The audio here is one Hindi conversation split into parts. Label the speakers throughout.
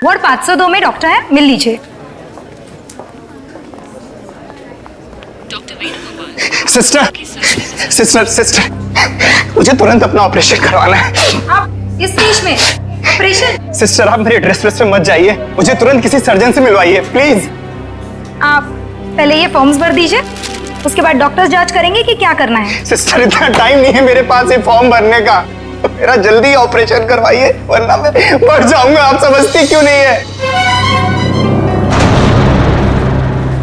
Speaker 1: वार्ड 502 में डॉक्टर है, मिल लीजिए।
Speaker 2: सिस्टर सिस्टर सिस्टर, मुझे तुरंत अपना ऑपरेशन करवाना है।
Speaker 1: आप इस स्टेज में ऑपरेशन?
Speaker 2: सिस्टर आप मेरे एड्रेस पे मत जाइए, मुझे तुरंत किसी सर्जन से मिलवाइए प्लीज।
Speaker 1: आप पहले ये फॉर्म्स भर दीजिए, उसके बाद डॉक्टर्स जांच करेंगे कि क्या करना है।
Speaker 2: सिस्टर इतना टाइम नहीं है मेरे पास ये फॉर्म भरने का, मेरा जल्दी ऑपरेशन करवाइए वरना मैं मर जाऊंगा। आप समझती क्यों नहीं है?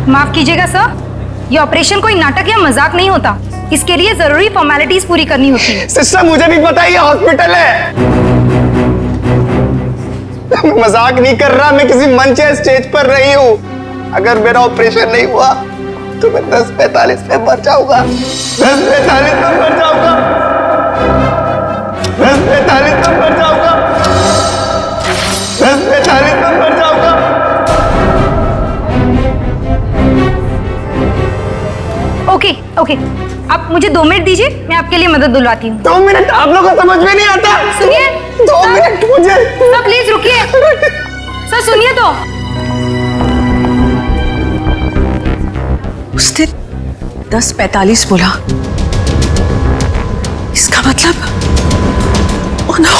Speaker 1: माफ कीजिएगा सर, ये ऑपरेशन कोई नाटक या मजाक नहीं होता, इसके लिए जरूरी फॉर्मेलिटीज पूरी करनी होती है।
Speaker 2: सिस्टर मुझे भी पता है ये हॉस्पिटल है, मैं मजाक नहीं कर रहा, मैं किसी मंच या स्टेज पर रही हूँ। अगर मेरा ऑपरेशन नहीं हुआ तो मैं 10:45 में मर जाऊंगा। 10:45 में मर जाऊंगा। 10:45 में मर जाऊंगा। 10:45 में मर जाऊंगा।
Speaker 1: ओके ओके, आप मुझे 2 मिनट दीजिए, मैं आपके लिए मदद दिलवाती हूँ।
Speaker 2: 2 मिनट? आप लोगों को समझ में नहीं आता?
Speaker 1: सुनिए
Speaker 2: 2 मिनट मुझे।
Speaker 1: सर प्लीज रुकिए, सर सुनिए तो।
Speaker 3: उसने 10:45 बोला, इसका मतलब oh no,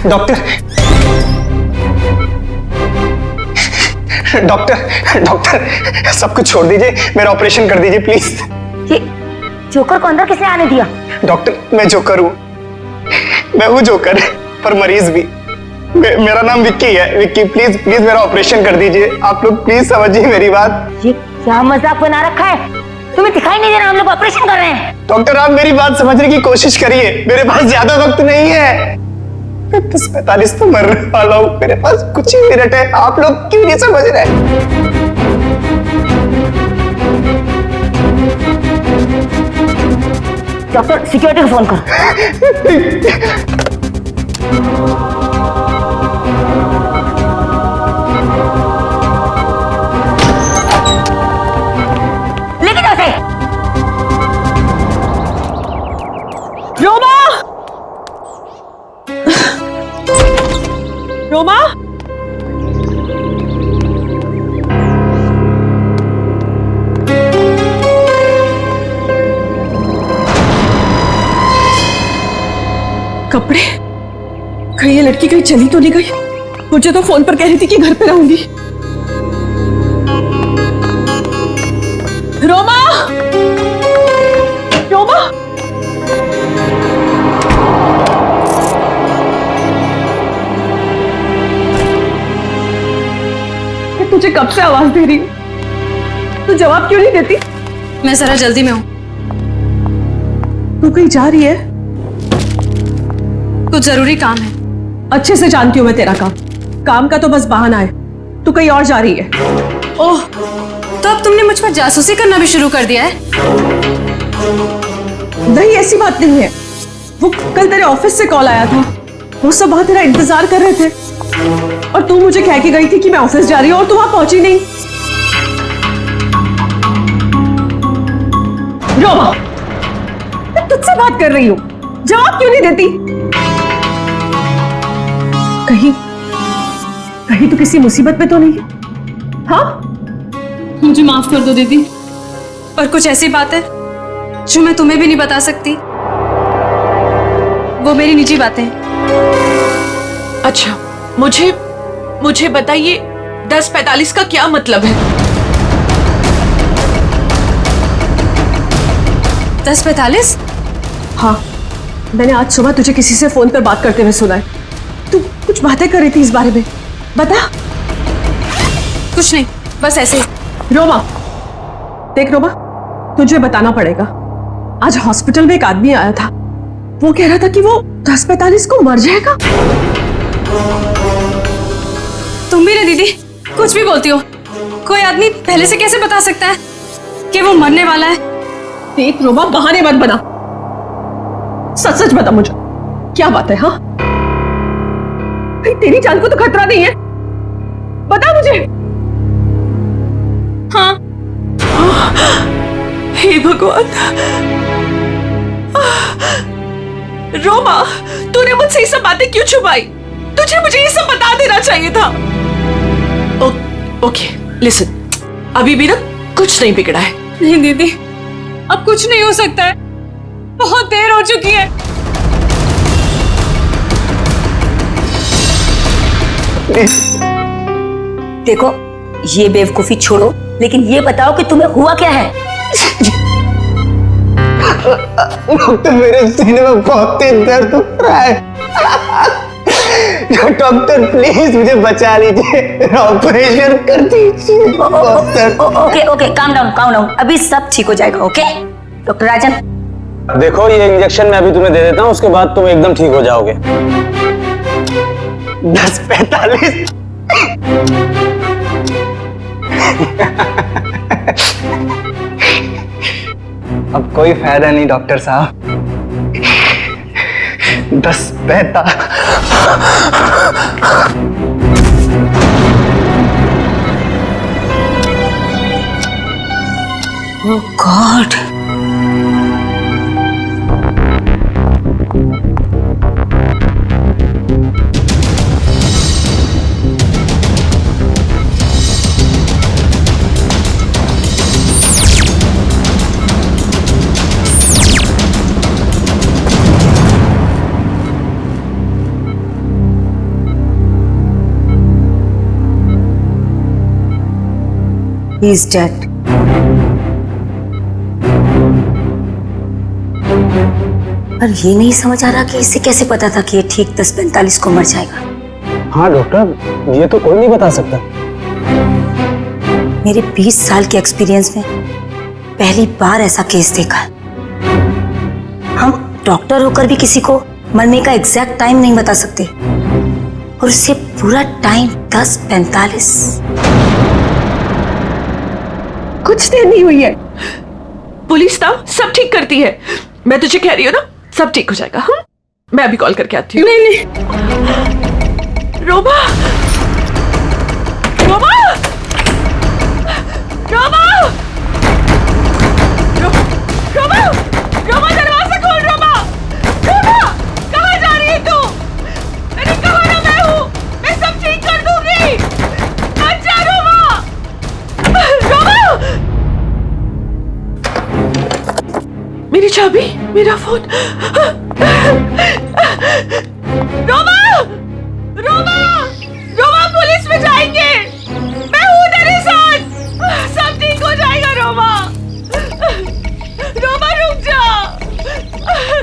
Speaker 2: doctor doctor doctor सब कुछ छोड़ दीजिए, मेरा ऑपरेशन कर दीजिए प्लीज।
Speaker 4: ये जोकर को अंदर किसने आने दिया?
Speaker 2: डॉक्टर मैं जोकर हूँ, मैं हूँ जोकर पर मरीज भी। मेरा नाम विक्की है। विक्की प्लीज प्लीज मेरा ऑपरेशन कर दीजिए, आप लोग प्लीज समझिए मेरी बात।
Speaker 4: ये क्या मजाक बना रखा है? तुम्हें दिखाई नहीं दे रहा हम लोग ऑपरेशन कर रहे हैं?
Speaker 2: डॉक्टर आप मेरी बात समझने की कोशिश करिए, मेरे पास ज्यादा वक्त नहीं है, 10:45 तो मरने वाला हूँ, मेरे पास कुछ ही मिनट है, आप लोग क्यों नहीं समझ रहे?
Speaker 4: डॉक्टर सिक्योरिटी को फोन करो। लेके जाओ उसे।
Speaker 3: रोमा, रोमा, कपड़े कहीं ये लड़की कहीं चली तो नहीं गई? मुझे तो फोन पर कह रही थी कि घर पे रहूंगी। रोमा, रोमा, मैं तुझे कब से आवाज दे रही हूँ, तू जवाब क्यों नहीं देती?
Speaker 1: मैं जरा जल्दी में हूँ।
Speaker 3: तू कहीं जा रही है?
Speaker 1: कुछ जरूरी काम है।
Speaker 3: अच्छे से जानती हूँ मैं तेरा काम, काम का तो बस बहाना है। तू कहीं और जा रही है।
Speaker 1: ओह, तो अब तुमने मुझ पर जासूसी करना भी शुरू कर दिया है?
Speaker 3: नहीं ऐसी बात नहीं है, वो कल तेरे ऑफिस से कॉल आया था, वो सब वहां तेरा इंतजार कर रहे थे और तू मुझे कह के गई थी कि मैं ऑफिस जा रही हूँ और तू वहां पहुंची नहीं। रोमा, मैं तुझसे बात कर रही हूँ, जवाब क्यों नहीं देती? कहीं कहीं तू किसी मुसीबत में तो नहीं है? हाँ,
Speaker 1: मुझे माफ कर दो दीदी, पर कुछ ऐसी बात है जो मैं तुम्हें भी नहीं बता सकती, वो मेरी निजी बातें हैं।
Speaker 5: अच्छा, मुझे बताइए 10:45 का क्या मतलब है?
Speaker 1: 10:45?
Speaker 3: हाँ, मैंने आज सुबह तुझे किसी से फोन पर बात करते हुए सुना है। तू कुछ बातें कर रही थी इस बारे में, बता।
Speaker 1: कुछ नहीं, बस ऐसे।
Speaker 3: रोमा, देख रोमा, तुझे बताना पड़ेगा। आज हॉस्पिटल में एक आदमी आया था, वो कह रहा था कि वो 10:45 को मर जाएगा।
Speaker 1: तुम भी ना दीदी, कुछ भी बोलती हो। कोई आदमी पहले से कैसे बता सकता है कि वो मरने वाला है?
Speaker 3: देख रोमा, बहाने मत बना, सच सच बता मुझे, क्या बात है? हाँ, तेरी जान को तो खतरा नहीं है, बता मुझे।
Speaker 1: हाँ,
Speaker 5: भगवान। रोमा, तूने मुझसे ये सब बातें क्यों छुपाई? तुझे मुझे ये सब बता देना चाहिए था। ओके, लिसन, अभी भी ना कुछ नहीं बिगड़ा है।
Speaker 3: नहीं दीदी, अब कुछ नहीं हो सकता है, बहुत देर हो चुकी है।
Speaker 4: देखो, ये बेवकूफी छोड़ो, लेकिन ये बताओ कि तुम्हें हुआ क्या है?
Speaker 2: डॉक्टर, मेरे सीने में बहुत तेज दर्द हो रहा है। डॉक्टर प्लीज मुझे बचा लीजिए, ऑपरेशन कर दीजिए।
Speaker 4: Okay, calm down. अभी सब ठीक हो जाएगा। ओके डॉक्टर राजन।
Speaker 6: देखो, ये इंजेक्शन मैं अभी तुम्हें दे देता हूँ, उसके बाद तुम एकदम ठीक हो जाओगे।
Speaker 2: 10:45। अब कोई फायदा नहीं डॉक्टर साहब। 10:45।
Speaker 4: ओह गॉड, he is dead. पर ये नहीं समझ आ रहा कि इसे कैसे पता था कि ये ठीक 10:45 को मर जाएगा।
Speaker 6: हाँ डॉक्टर, ये तो कोई नहीं बता सकता।
Speaker 4: मेरे 20 साल के एक्सपीरियंस में पहली बार ऐसा केस देखा है। हम डॉक्टर होकर भी किसी को मरने का एग्जैक्ट टाइम नहीं बता सकते, और उससे पूरा टाइम 10:45।
Speaker 3: कुछ देर नहीं हुई है।
Speaker 5: पुलिस ना सब ठीक करती है, मैं तुझे कह रही हूँ ना, सब ठीक हो जाएगा। हाँ, मैं अभी कॉल करके आती हूँ।
Speaker 3: नहीं।
Speaker 5: रोमा, रोमा, रोमा, रोमा, रोमा, दरवाजा खोल। रोमा, रोमा, कहाँ जा रही है तू? अरे कहाँ ना, मैं हूँ, मैं सब ठीक कर दूंगी। अच्छा रोमा, रोमा, मेरी चाबी, मेरा फोन। रोमा, रोमा, रोमा, पुलिस में जाएंगे, मैं हूँ तेरे साथ, सब ठीक हो जाएगा। रोमा, रोमा रुक जा,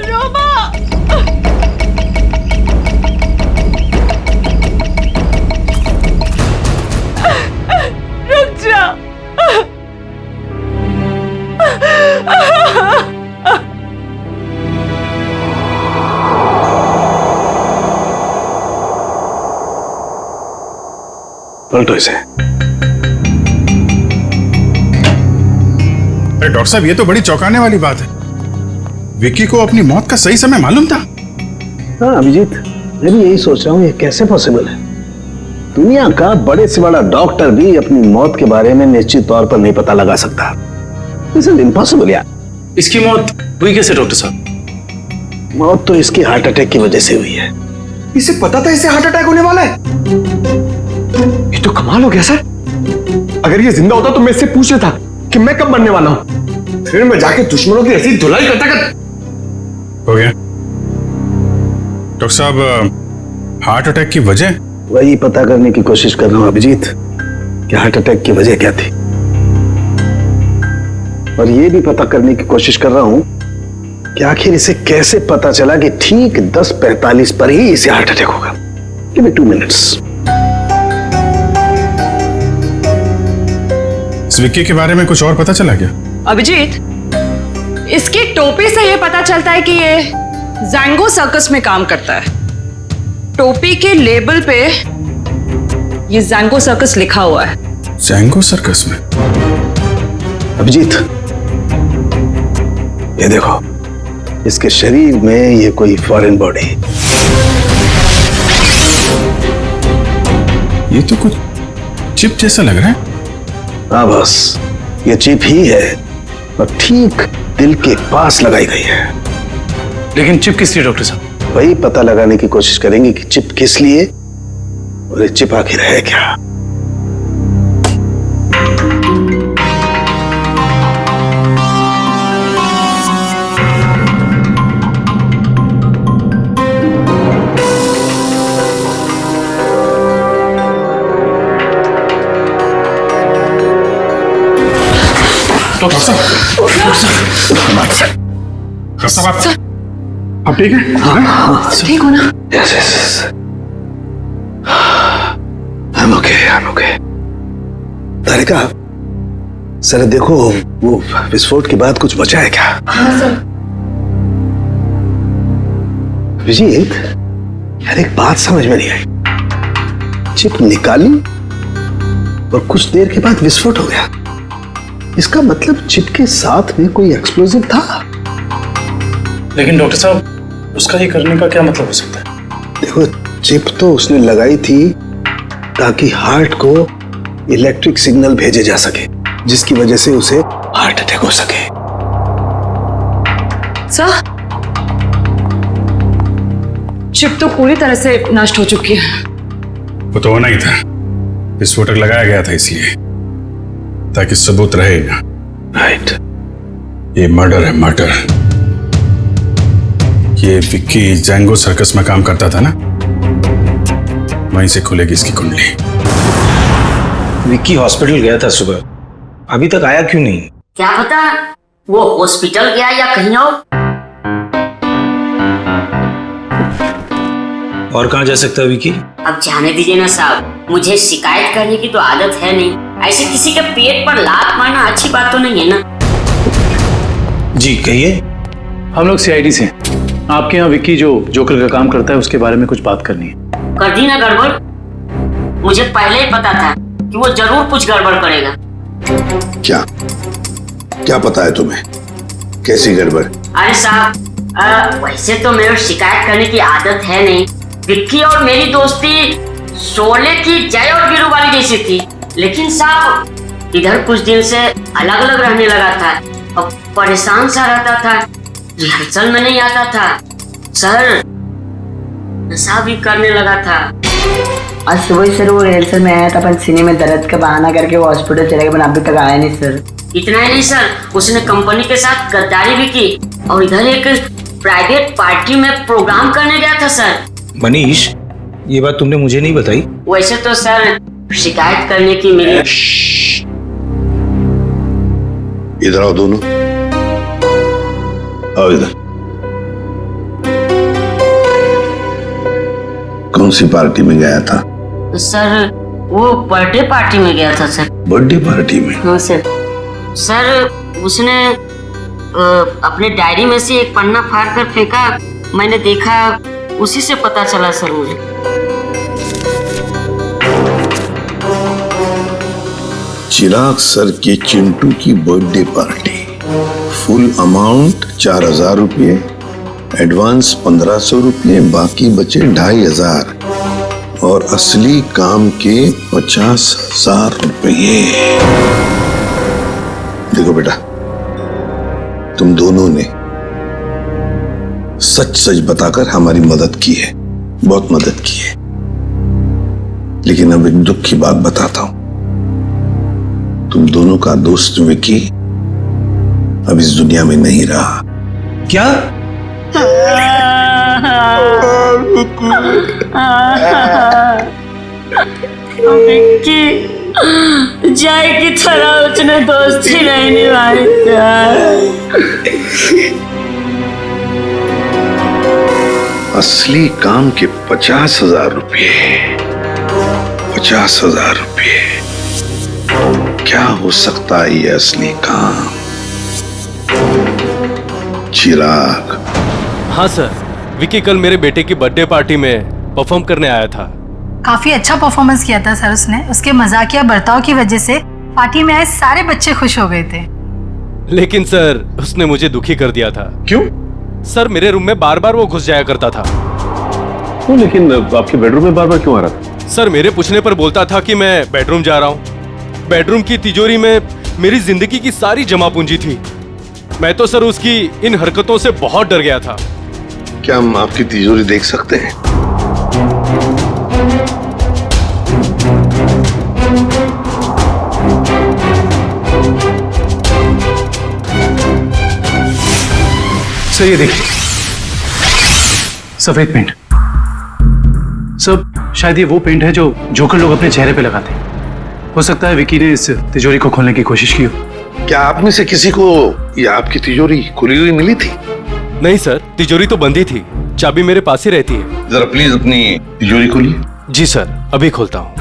Speaker 5: रोमा, रुक जा।
Speaker 7: पलटो इसे।
Speaker 8: अरे डॉक्टर साहब, ये तो बड़ी चौंकाने वाली बात है। विक्की को अपनी मौत का सही समय मालूम था?
Speaker 7: हाँ अभिजीत, मैं भी यही सोच रहा हूँ, ये कैसे पॉसिबल है? दुनिया का बड़े से बड़ा डॉक्टर भी अपनी मौत के बारे में निश्चित तौर पर नहीं पता लगा सकता। दिस इज इम्पॉसिबल यार।
Speaker 8: इसकी मौत हुई कैसे डॉक्टर साहब?
Speaker 7: मौत तो इसकी हार्ट अटैक की वजह से हुई है।
Speaker 2: इसे पता था इसे हार्ट अटैक होने वाला है? ये तो कमाल हो गया सर। अगर ये जिंदा होता तो मैं इससे पूछ लेता कि मैं कब मरने वाला हूं, फिर मैं जाके दुश्मनों की ऐसी धुलाई करता
Speaker 8: हो गया। डॉक्टर साहब, हार्ट अटैक की वजह?
Speaker 7: वही पता करने की कोशिश कर रहा हूं अभिजीत कि हार्ट अटैक की वजह क्या थी, और ये भी पता करने की कोशिश कर रहा हूं कि आखिर इसे कैसे पता चला कि ठीक 10:45 पर ही इसे हार्ट अटैक होगा। Give me 2 minutes.
Speaker 8: इस विक्की के बारे में कुछ और पता चला क्या?
Speaker 3: अभिजीत, इसकी टोपी से ये पता चलता है कि ये जैंगो सर्कस में काम करता है। टोपी के लेबल पे ये जैंगो सर्कस लिखा हुआ है।
Speaker 8: जैंगो सर्कस में?
Speaker 7: अभिजीत, ये देखो, इसके शरीर में ये कोई फॉरेन बॉडी।
Speaker 8: ये तो कुछ चिप जैसा लग रहा है।
Speaker 7: हाँ बॉस, ये चिप ही है और ठीक दिल के पास लगाई गई है।
Speaker 9: लेकिन चिप किस लिए डॉक्टर साहब?
Speaker 7: वही पता लगाने की कोशिश करेंगे कि चिप किस लिए और ये चिप आखिर है क्या।
Speaker 8: डॉक्टर साहब, आप ठीक है?
Speaker 3: ठीक हो ना?
Speaker 7: Yes yes, I'm okay. Tarika, sir देखो वो विस्फोट के बाद कुछ बचा है क्या?
Speaker 3: हाँ सर।
Speaker 7: विजीत, यार एक बात समझ में नहीं आई। चिप निकाली और कुछ देर के बाद विस्फोट हो गया। इसका मतलब चिप के साथ में कोई एक्सप्लोजिव था।
Speaker 9: लेकिन डॉक्टर साहब, उसका ये करने का क्या मतलब हो सकता है?
Speaker 7: देखो, चिप तो उसने लगाई थी ताकि हार्ट को इलेक्ट्रिक सिग्नल भेजे जा सके, जिसकी वजह से उसे हार्ट अटैक हो सके।
Speaker 3: सर, चिप तो पूरी तरह से नष्ट हो चुकी है।
Speaker 8: वो तो होना ही था, विस्फोटक लगाया गया था इसलिए, ताकि सबूत रहे ना।
Speaker 7: राइट।
Speaker 8: ये मर्डर है, मर्डर। ये विक्की जैंगो सर्कस में काम करता था ना, वहीं से खुलेगी इसकी कुंडली।
Speaker 6: विक्की हॉस्पिटल गया था सुबह, अभी तक आया क्यों नहीं?
Speaker 10: क्या पता वो हॉस्पिटल गया या कहीं
Speaker 6: और कहाँ जा सकता है विक्की?
Speaker 10: अब जाने दीजिए ना साहब, मुझे शिकायत करने की तो आदत है नहीं। ऐसे किसी के पेट पर लात मारना अच्छी बात तो नहीं है ना।
Speaker 6: जी कहिए।
Speaker 9: हम लोग सीआईडी से हैं। आपके यहाँ विक्की जो जोकर का काम करता है उसके बारे में कुछ बात करनी है।
Speaker 10: कर दी ना गड़बड़? मुझे पहले ही पता था कि वो जरूर कुछ गड़बड़ करेगा।
Speaker 7: क्या पता है तुम्हें? कैसी गड़बड़?
Speaker 10: अरे साहब, वैसे तो मेरे शिकायत करने की आदत है नहीं। विक्की और मेरी दोस्ती शोले की जय और वीरू वाली जैसी थी, लेकिन साहब इधर कुछ दिन से अलग अलग रहने लगा था और परेशान सा रहता था, रिहर्सल में नहीं आता था सर, नशा भी करने लगा था।
Speaker 11: आज सुबह सर वो रिहर्सल में आया था, अपन सीने में दर्द का बहाना करके वो हॉस्पिटल चले गए, अभी तक आया नहीं सर।
Speaker 10: इतना ही नहीं सर, उसने कंपनी के साथ गद्दारी भी की और इधर एक प्राइवेट पार्टी में प्रोग्राम करने गया था सर।
Speaker 6: मनीष, ये बात तुमने मुझे नहीं बताई।
Speaker 10: वैसे तो सर शिकायत करने की मेरी।
Speaker 7: इधर आओ दोनों, आओ इधर। कौन सी पार्टी में गया था?
Speaker 10: सर वो बर्थडे पार्टी में गया था सर।
Speaker 7: बर्थडे पार्टी में?
Speaker 10: हाँ सर। सर उसने अपने डायरी में से एक पन्ना फाड़ कर फेंका, मैंने देखा, उसी से पता चला सर मुझे।
Speaker 7: चिराग सर के चिंटू की बर्थडे पार्टी, फुल अमाउंट 4,000 रुपये, एडवांस 1,500 रुपये, बाकी बचे 2,500 और असली काम के 50,000 रुपये। देखो बेटा, तुम दोनों ने सच सच बताकर हमारी मदद की है, बहुत मदद की है। लेकिन अब एक दुख की बात बताता हूं, तुम दोनों का दोस्त विक्की अब इस दुनिया में नहीं रहा।
Speaker 6: क्या?
Speaker 10: विक्की जय की तरह उसने दोस्ती नहीं निभाई।
Speaker 7: असली काम के 50,000 रुपये, 50,000 रुपये। क्या हो सकता है ये असली काम? चिराग।
Speaker 12: हाँ सर, विक्की कल मेरे बेटे की बर्थडे पार्टी में परफॉर्म करने आया था।
Speaker 1: काफी अच्छा परफॉर्मेंस किया था सर उसने। उसके मजाकिया बर्ताव की वजह से पार्टी में आए सारे बच्चे खुश हो गए थे।
Speaker 12: लेकिन सर उसने मुझे दुखी कर दिया था।
Speaker 9: क्यों?
Speaker 12: सर मेरे रूम में बार बार वो घुस जाया करता था।
Speaker 9: तो लेकिन आपके बेडरूम में बार बार क्यों आ रहा था?
Speaker 12: सर मेरे पूछने पर बोलता था कि मैं बेडरूम जा रहा हूँ। बेडरूम की तिजोरी में मेरी जिंदगी की सारी जमा पूंजी थी, मैं तो सर उसकी इन हरकतों से बहुत डर गया था।
Speaker 7: क्या हम आपकी तिजोरी देख सकते हैं?
Speaker 9: सर ये देखिए, सफेद पेंट। सर शायद ये वो पेंट है जो जोकर लोग अपने चेहरे पे लगाते हैं। हो सकता है विकी ने इस तिजोरी को खोलने की कोशिश की हो।
Speaker 7: क्या आप में से किसी को ये आपकी तिजोरी खुली हुई मिली थी?
Speaker 12: नहीं सर, तिजोरी तो बंदी थी, चाबी मेरे पास ही रहती है।
Speaker 7: जरा प्लीज अपनी तिजोरी खोलिए।
Speaker 12: जी सर, अभी खोलता हूँ।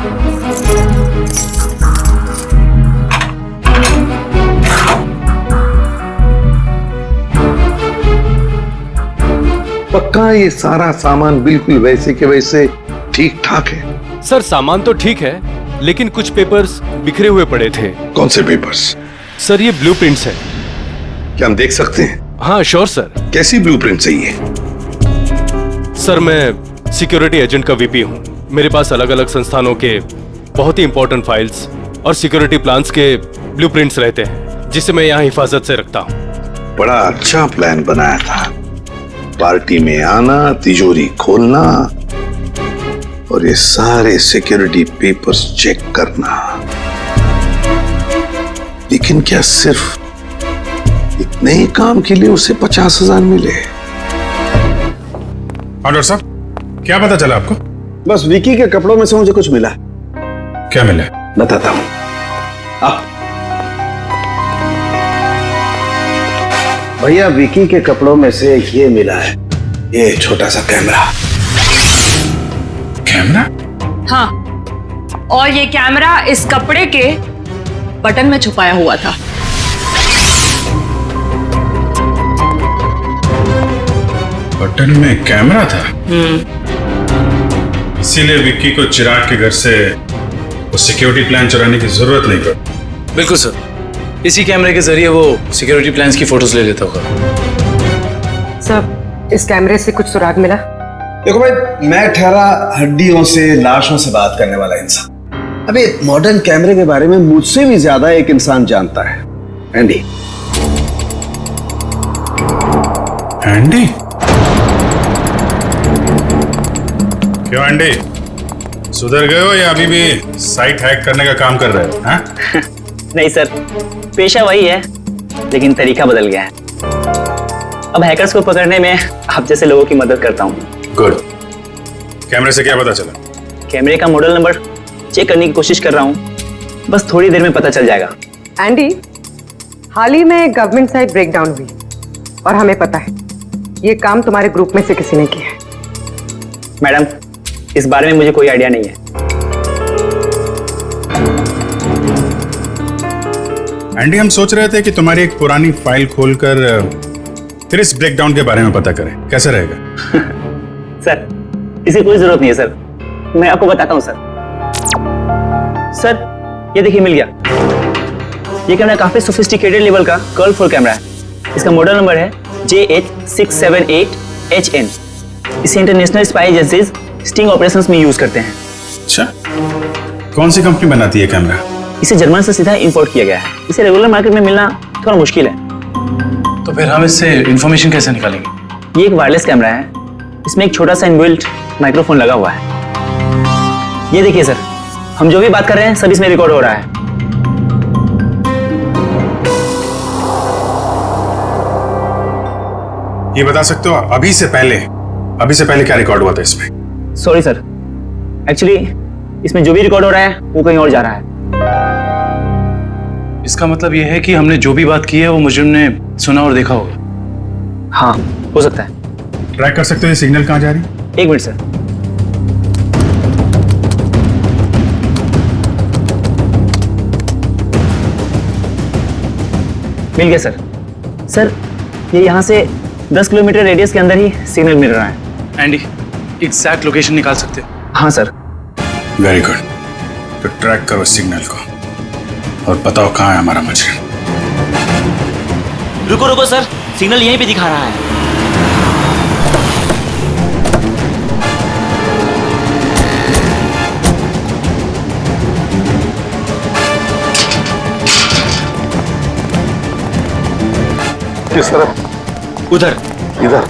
Speaker 7: पक्का ये सारा सामान बिल्कुल वैसे के वैसे ठीक ठाक है?
Speaker 12: सर सामान तो ठीक है, लेकिन कुछ पेपर्स बिखरे हुए पड़े थे।
Speaker 7: कौन से पेपर्स?
Speaker 12: सर ये ब्लूप्रिंट्स हैं।
Speaker 7: क्या हम देख सकते हैं?
Speaker 12: हाँ श्योर सर।
Speaker 7: कैसी ब्लूप्रिंट चाहिए?
Speaker 12: सर मैं सिक्योरिटी एजेंट का वीपी हूँ। मेरे पास अलग अलग संस्थानों के बहुत ही इंपॉर्टेंट फाइल्स और सिक्योरिटी प्लान्स के ब्लूप्रिंट्स रहते हैं, जिसे मैं यहाँ हिफाजत से रखता हूँ।
Speaker 7: बड़ा अच्छा प्लान बनाया था। पार्टी में आना, तिजोरी खोलना और ये सारे सिक्योरिटी पेपर्स चेक करना। लेकिन क्या सिर्फ इतने ही काम के लिए उसे 50,000 मिले?
Speaker 8: डॉक्टर साहब, क्या पता चला आपको?
Speaker 7: बस विकी के कपड़ों में से मुझे कुछ मिला।
Speaker 8: क्या मिला?
Speaker 7: बताता हूं। आप भैया, विकी के कपड़ों में से ये मिला है, ये छोटा सा कैमरा।
Speaker 8: कैमरा?
Speaker 3: हाँ, और ये कैमरा इस कपड़े के बटन में छुपाया हुआ था।
Speaker 8: बटन में कैमरा था? इसीलिए विक्की को चिराग के घर से वो सिक्योरिटी प्लान चुराने की जरूरत नहीं पड़ी।
Speaker 9: बिल्कुल सर, इसी कैमरे के जरिए वो सिक्योरिटी प्लान्स की फोटोज ले लेता होगा।
Speaker 11: सर, इस कैमरे से कुछ सुराग मिला?
Speaker 7: देखो भाई, मैं ठहरा हड्डियों से, लाशों से बात करने वाला इंसान। अबे मॉडर्न कैमरे के बारे में मुझसे भी ज्यादा एक इंसान जानता है, एंडी।
Speaker 8: एंडी? क्यों एंडी, सुधर गए हो या अभी भी साइट हैक करने का काम कर रहे हो? हाँ?
Speaker 6: नहीं सर, पेशा वही है, लेकिन तरीका बदल गया है। अब हैकर्स को पकड़ने में आप जैसे लोगों की मदद करता हूँ।
Speaker 8: गुड। कैमरे से क्या पता चला?
Speaker 6: कैमरे का मॉडल नंबर चेक करने की कोशिश कर रहा हूँ, बस थोड़ी देर में पता चल जाएगा।
Speaker 11: एंडी, हाल ही में गवर्नमेंट साइट ब्रेकडाउन हुई और हमें पता है ये काम तुम्हारे ग्रुप में से किसी ने किया है।
Speaker 6: मैडम, इस बारे में मुझे कोई आइडिया नहीं है।
Speaker 8: एंडी, हम सोच रहे थे कि तुम्हारी एक पुरानी फाइल खोलकर फिर इस ब्रेकडाउन के बारे में पता करें, कैसा रहेगा?
Speaker 6: सर, इसे कोई जरूरत नहीं है सर, मैं आपको बताता हूँ सर। सर, ये देखिए मिल गया। ये कैमरा काफी सोफिस्टिकेटेड लेवल का कर्व फोर कैमरा है। इसका मॉडल नंबर है JH678HN। इसे international spy agencies sting operations में यूज करते हैं।
Speaker 8: अच्छा, कौन सी कंपनी बनाती है कैमरा?
Speaker 6: इसे जर्मन से सीधा इंपोर्ट किया गया है। इसे रेगुलर मार्केट में मिलना थोड़ा मुश्किल है।
Speaker 9: तो फिर हम इससे इंफॉर्मेशन कैसे निकालेंगे?
Speaker 6: ये एक वायरलेस कैमरा है, इसमें एक छोटा सा इनबिल्ट माइक्रोफोन लगा हुआ है। ये देखिए सर, हम जो भी बात कर रहे हैं सब इसमें रिकॉर्ड हो रहा है।
Speaker 8: ये बता सकते हो अभी से पहले क्या रिकॉर्ड हुआ था इसमें?
Speaker 6: सॉरी सर, एक्चुअली इसमें जो भी रिकॉर्ड हो रहा है वो कहीं और जा रहा है।
Speaker 9: इसका मतलब यह है कि हमने जो भी बात की है वो मुजरिम ने सुना और देखा होगा।
Speaker 6: हाँ, हो सकता है।
Speaker 8: ट्रैक कर सकते हो ये सिग्नल कहाँ जा रही है?
Speaker 6: एक मिनट सर। मिल गया सर। सर, ये यहाँ से 10 किलोमीटर रेडियस के अंदर ही सिग्नल मिल रहा है।
Speaker 9: एंडी, एग्जैक्ट लोकेशन निकाल सकते हो?
Speaker 6: हाँ सर।
Speaker 8: Very good. तो ट्रैक करो सिग्नल को और बताओ कहाँ है हमारा मुजरिम।
Speaker 6: रुको रुको सर, सिग्नल यहीं पे दिखा रहा है।
Speaker 7: किस तरफ?
Speaker 6: उधर।
Speaker 7: इधर?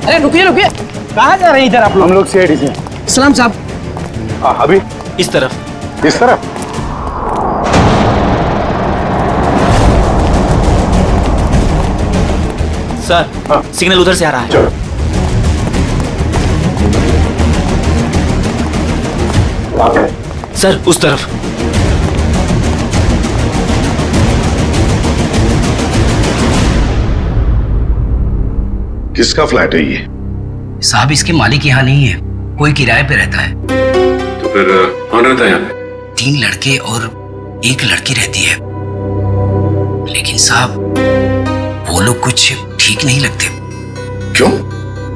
Speaker 5: अरे रुकिए रुकिए, कहाँ जा रहे हैं इधर आप लोग?
Speaker 7: हम लोग सीआईडी से।
Speaker 5: सलाम साहब।
Speaker 7: अभी
Speaker 6: इस तरफ।
Speaker 7: इस तरफ?
Speaker 6: सर, सिग्नल उधर से आ रहा है।
Speaker 7: चलो।
Speaker 6: सर, उस तरफ।
Speaker 7: किसका फ्लैट है ये?
Speaker 5: साहब इसके मालिक यहाँ नहीं है, कोई किराए पे रहता है।
Speaker 7: तो फिर कौन रहता है यहाँ पे?
Speaker 5: 3 लड़के और 1 लड़की रहती है। लेकिन साहब वो लोग कुछ ठीक नहीं लगते।
Speaker 7: क्यों?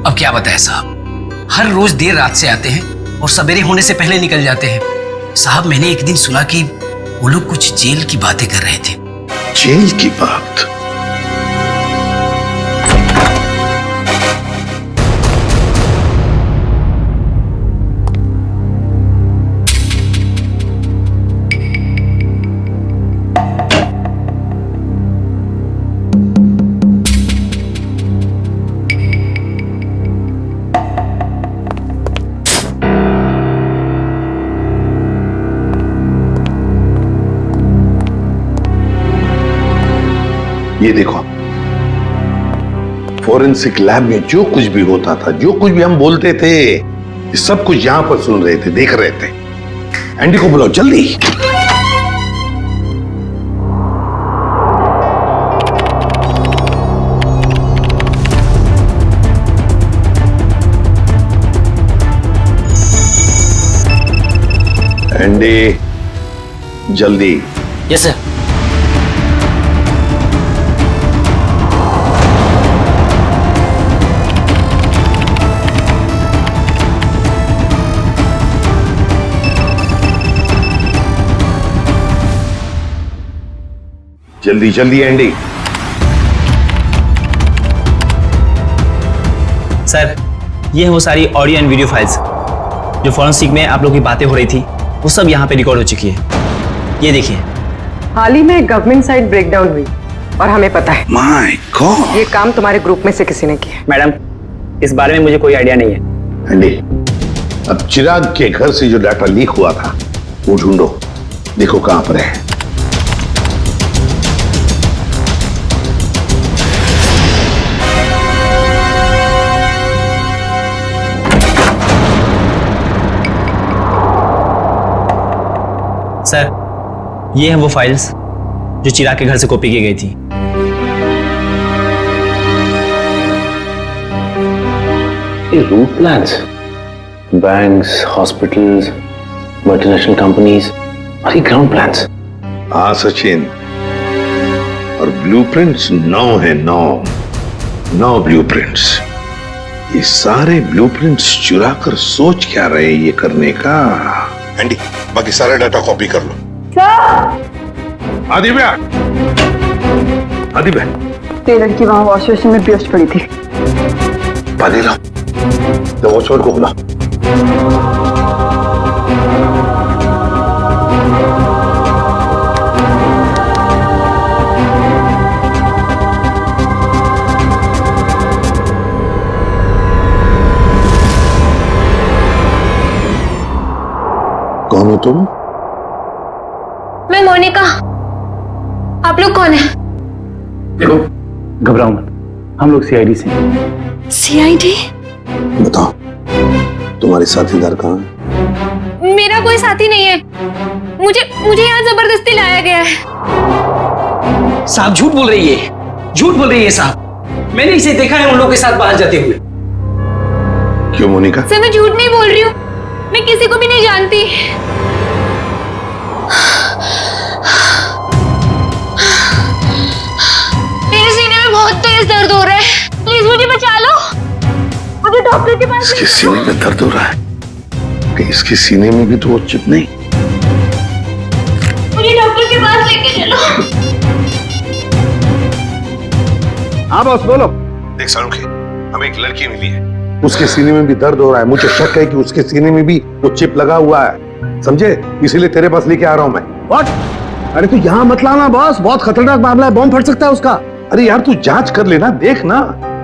Speaker 5: अब क्या बताएं साहब, हर रोज देर रात से आते हैं और सवेरे होने से पहले निकल जाते हैं। साहब मैंने एक दिन सुना कि वो लोग कुछ जेल की बातें कर रहे थे।
Speaker 7: जेल की बात? ये देखो, फोरेंसिक लैब में जो कुछ भी होता था, जो कुछ भी हम बोलते थे, ये सब कुछ यहां पर सुन रहे थे, देख रहे थे। एंडी को बुलाओ जल्दी। एंडी जल्दी।
Speaker 6: Yes sir.
Speaker 7: जल्दी जल्दी एंडी।
Speaker 6: सर, ये है वो सारी ऑडियो एंड वीडियो फाइल्स जो फॉरेंसिक में आप लोग की बातें हो रही थी, वो सब यहाँ पे रिकॉर्ड हो चुकी है। ये देखिए।
Speaker 11: हाल ही में गवर्नमेंट साइड ब्रेकडाउन हुई और हमें पता है।
Speaker 7: My God.
Speaker 11: ये काम तुम्हारे ग्रुप में से किसी ने किया।
Speaker 6: मैडम, इस बारे में मुझे कोई आइडिया नहीं है।
Speaker 7: एंडी, अब चिराग के घर से जो डाटा लीक हुआ था वो ढूंढो, देखो कहां पर है।
Speaker 6: सर, ये हैं वो फाइल्स जो चिराग के घर से कॉपी की गई थी।
Speaker 12: ये route plans, banks, hospitals, multinational companies और ये ग्राउंड प्लान्स।
Speaker 7: हाँ सचिन, और ब्लूप्रिंट्स 9 है, 9 ब्लूप्रिंट्स। ये सारे ब्लूप्रिंट्स चुरा कर सोच क्या रहे ये करने का। एंडी, बाकी सारा डाटा कॉपी कर लो। आदिव्या, आदिव्या,
Speaker 13: ये लड़की वहां वॉश बेसिन में बेहोश पड़ी थी।
Speaker 7: पानी लाओ, तो वॉचमैन को बुला। कौन हो तुम?
Speaker 14: मैं मोनिका। आप लोग कौन है?
Speaker 9: देखो, घबराओ मत, हम लोग सीआईडी से हैं।
Speaker 14: सीआईडी?
Speaker 7: बताओ, तुम्हारे साथीदार कहाँ हैं?
Speaker 14: मेरा कोई साथी नहीं है। मुझे यहाँ जबरदस्ती लाया गया है।
Speaker 5: साहब झूठ बोल रही है, झूठ बोल रही है साहब। मैंने इसे देखा है उन लोगों के साथ बाहर जाते हुए।
Speaker 7: क्यों मोनिका?
Speaker 14: सर, मैं झूठ नहीं बोल रही हूँ, मैं किसी को भी नहीं जानती। मेरे सीने में बहुत तेज दर्द हो रहा है, प्लीज मुझे बचा लो। मुझे डॉक्टर के पास।
Speaker 7: इसके सीने में दर्द हो रहा है? कि इसके सीने में भी तो वो चिप नहीं?
Speaker 14: मुझे डॉक्टर के पास लेके चलो।
Speaker 7: हाँ बॉस बोलो। देख सारुखी, हमें एक लड़की मिली है, उसके सीने में भी दर्द हो रहा है। मुझे शक है कि उसके सीने में भी वो चिप लगा हुआ है, समझे? इसीलिए तेरे पास लेके आ रहा हूं मैं।
Speaker 5: व्हाट?
Speaker 7: अरे तू यहाँ मत लाना बॉस, बहुत खतरनाक मामला है, बॉम्ब फट सकता है उसका। अरे यार तू जांच कर लेना, देख ना।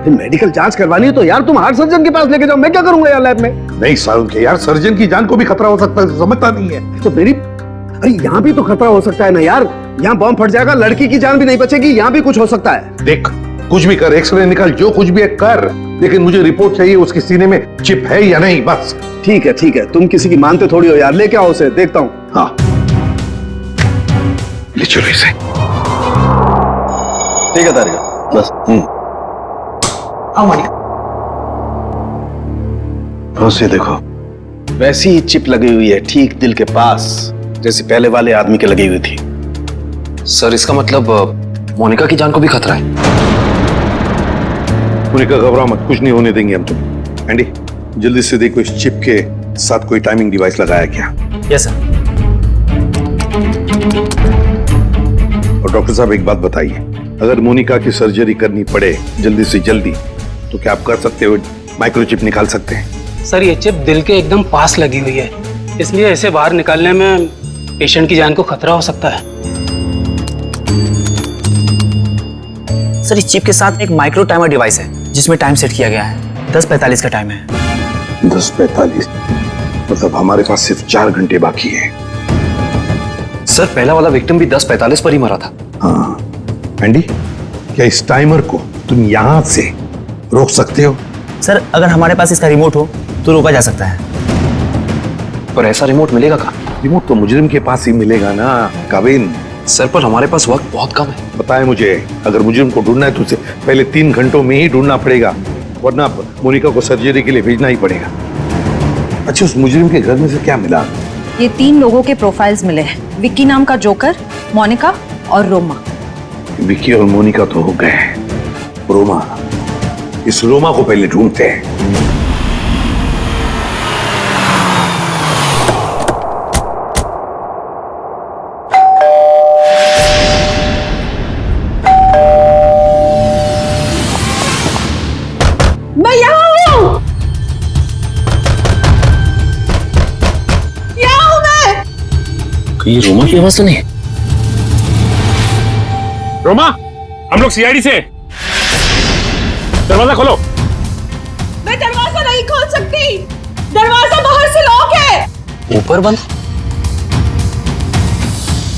Speaker 7: मेडिकल जांच करवानी है तो यार तुम हार्ट सर्जन के पास लेके जाओ, मैं क्या करूंगा यार लैब में। नहीं सारुण यार, सर्जन की जान को भी खतरा हो सकता है, समझता नहीं है तो मेरी। अरे यहाँ भी तो खतरा हो सकता है ना यार, यहाँ बॉम्ब फट जाएगा, लड़की की जान भी नहीं बचेगी, यहाँ भी कुछ हो सकता है। देख कुछ भी कर, एक्सरे निकाल, जो कुछ भी है कर, लेकिन मुझे रिपोर्ट चाहिए उसके सीने में चिप है या नहीं, बस। ठीक है, तुम किसी की मानते थोड़ी हो यार, लेके आओ उसे, देखता हूँ। हाँ ले चलो इसे। ठीक है तारिका, बस। उसे देखो, वैसी ही चिप लगी हुई है ठीक दिल के पास, जैसे पहले वाले आदमी के लगी हुई थी।
Speaker 15: सर इसका मतलब मोनिका की जान को भी खतरा है।
Speaker 7: मोनिका घबराओ मत, कुछ नहीं होने देंगे हम तुम। एंडी जल्दी से देखो इस चिप के साथ कोई टाइमिंग डिवाइस लगाया क्या।
Speaker 6: Yes sir.
Speaker 7: और डॉक्टर साहब एक बात बताइए, अगर मोनिका की सर्जरी करनी पड़े जल्दी से जल्दी तो क्या आप कर सकते हो, माइक्रोचिप निकाल सकते हैं?
Speaker 9: सर ये चिप दिल के एकदम पास लगी हुई है, इसलिए इसे बाहर निकालने में पेशेंट की जान को खतरा हो सकता है।
Speaker 6: सर इस चिप के साथ एक माइक्रो टाइमर डिवाइस है जिसमें टाइम सेट किया गया है, 10:45 का टाइम है।
Speaker 7: 10:45 मतलब हमारे पास सिर्फ 4 घंटे बाकी है।
Speaker 15: सर पहला वाला विक्टिम भी 10:45 पर ही मरा था।
Speaker 7: हाँ एंडी, क्या इस टाइमर को तुम यहां से रोक सकते हो?
Speaker 6: सर अगर हमारे पास इसका रिमोट हो तो रोका जा सकता है।
Speaker 15: पर ऐसा रिमोट मिलेगा कहाँ?
Speaker 7: रिमोट तो मुजरिम के पास ही मिलेगा ना काविन।
Speaker 15: सर पर हमारे पास वक्त बहुत कम है।
Speaker 7: पता है मुझे, अगर मुजरिम को ढूंढना है तो उसे पहले 3 घंटों में ही ढूंढना पड़ेगा, वरना मोनिका को सर्जरी के लिए भेजना ही पड़ेगा। अच्छा उस मुजरिम के घर में से क्या मिला?
Speaker 16: ये 3 लोगों के प्रोफाइल्स मिले हैं, विक्की नाम का जोकर, मोनिका और रोमा।
Speaker 7: विक्की और मोनिका तो हो गए, रोमा, इस रोमा को पहले ढूंढते हैं।
Speaker 5: मैं यहाँ हूँ, यहाँ हूँ मैं।
Speaker 15: ये रोमा की आवाज तो नहीं?
Speaker 8: रोमा, हम लोग सीआईडी से, दरवाजा खोलो।
Speaker 5: मैं दरवाजा नहीं खोल सकती, दरवाजा बाहर से लॉक है।
Speaker 15: ऊपर बंद?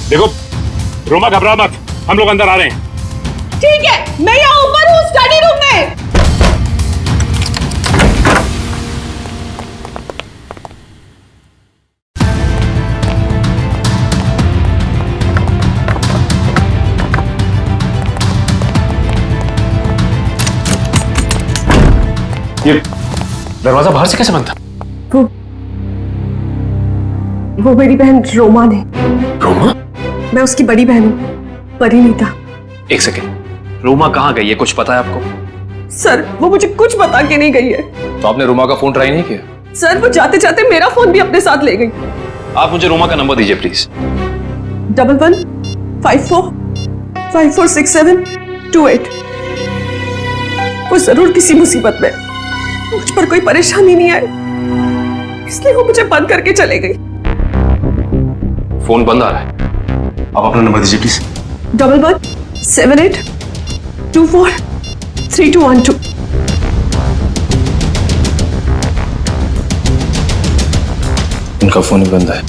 Speaker 8: देखो रोमा घबरा मत, हम लोग अंदर आ रहे हैं।
Speaker 5: ठीक है, मैं यहाँ ऊपर हूँ स्टडी रूम में।
Speaker 15: ये दरवाजा बाहर से कैसे बंद था?
Speaker 5: वो मेरी बहन रोमा ने।
Speaker 15: रोमा?
Speaker 5: मैं उसकी बड़ी बहन हूँ, परिणीता।
Speaker 15: एक सेकेंड, रोमा कहाँ गई है, कुछ पता है आपको?
Speaker 5: सर वो मुझे कुछ बता के नहीं गई है।
Speaker 15: तो आपने रोमा का फोन ट्राई नहीं किया?
Speaker 5: सर वो जाते जाते मेरा फोन भी अपने साथ ले गई।
Speaker 15: आप मुझे रोमा का नंबर दीजिए प्लीज।
Speaker 5: 1154546728। वो जरूर किसी मुसीबत में, मुझ पर कोई परेशानी नहीं आई, इसलिए वो मुझे बंद करके चले गई।
Speaker 15: फोन बंद आ रहा है, आप अपना नंबर दीजिए प्लीज।
Speaker 5: 1178243212।
Speaker 15: उनका फोन ही बंद है।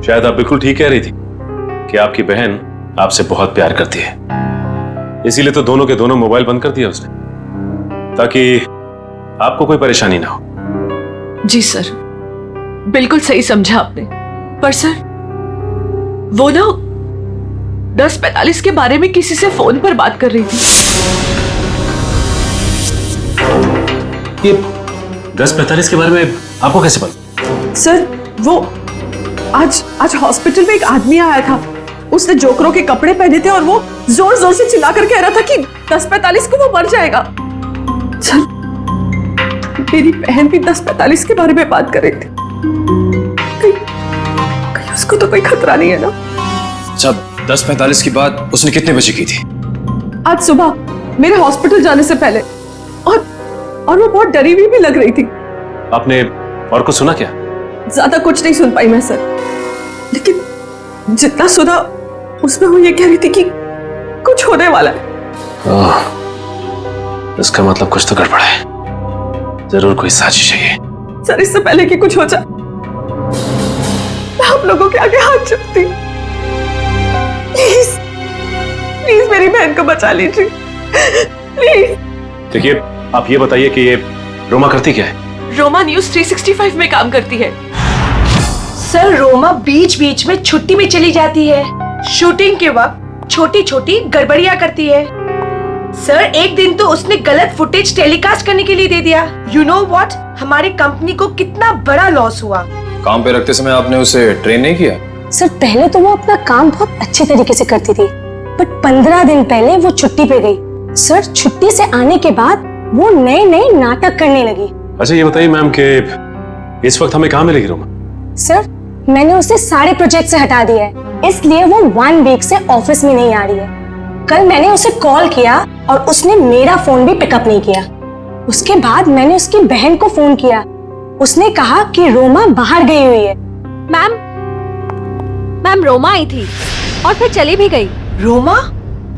Speaker 12: शायद आप बिल्कुल ठीक कह रही थी कि आपकी बहन आपसे बहुत प्यार करती है, इसीलिए तो दोनों के दोनों मोबाइल बंद कर दिया उसने, ताकि आपको कोई परेशानी ना हो।
Speaker 5: जी सर, बिल्कुल सही समझा आपने। पर सर वो ना 10:45 के बारे में किसी से फोन पर बात कर रही थी।
Speaker 12: ये 10:45 के बारे में आपको कैसे पता?
Speaker 5: सर वो आज हॉस्पिटल में एक आदमी आया था, उसने जोकरों के कपड़े पहने थे और वो जोर जोर से चिल्ला कर कह रहा था कि 10:45 को वो मर जाएगा। सर मेरी बहन भी 10:45 के बारे में बात कर रही थी। कहीं उसको तो कोई खतरा नहीं है ना?
Speaker 15: अच्छा 10:45 की बात उसने कितने बजे की थी?
Speaker 5: आज सुबह मेरे हॉस्पिटल जाने से पहले, और वो बहुत डरी हुई भी लग रही थी।
Speaker 12: आपने और कुछ सुना क्या?
Speaker 5: ज्यादा कुछ नहीं सुन पाई मैं सर, लेकिन जितना सुना उसमें वो ये कह रही थी कि कुछ होने वाला है।
Speaker 7: इसका मतलब कुछ तो गड़बड़ है, जरूर कोई साजिश है ये।
Speaker 5: सर इससे पहले कि कुछ हो जाए मैं आप लोगों के आगे हाथ जोड़ती, प्लीज प्लीज मेरी बहन को बचा लीजिए प्लीज।
Speaker 7: देखिए आप ये बताइए कि ये रोमा करती क्या है?
Speaker 5: रोमा न्यूज 365 में काम करती है। सर रोमा बीच बीच में छुट्टी में चली जाती है, शूटिंग के वक्त छोटी छोटी गड़बड़ियां करती है। सर एक दिन तो उसने गलत फुटेज टेलीकास्ट करने के लिए दे दिया। यू नो व्हाट, हमारी कंपनी को कितना बड़ा लॉस हुआ।
Speaker 15: काम पे रखते समय आपने उसे ट्रेन नहीं किया?
Speaker 4: सर पहले तो वो अपना काम बहुत अच्छे तरीके से करती थी, बट 15 दिन पहले वो छुट्टी पे गई। सर छुट्टी से आने के बाद वो नए नए नाटक करने लगी।
Speaker 7: अच्छा ये बताइए मैम कि इस वक्त हमें कहाँ मिलेगी रोमा?
Speaker 4: सर मैंने उसे सारे प्रोजेक्ट से हटा दिया है, इसलिए वो 1 वीक से ऑफिस में नहीं आ रही है। कल मैंने उसे कॉल किया और उसने मेरा फोन भी पिकअप नहीं किया। उसके बाद मैंने उसकी बहन को फोन किया, उसने कहा कि रोमा बाहर गई हुई है।
Speaker 14: मैम रोमा आई थी और फिर चली भी गई।
Speaker 5: रोमा?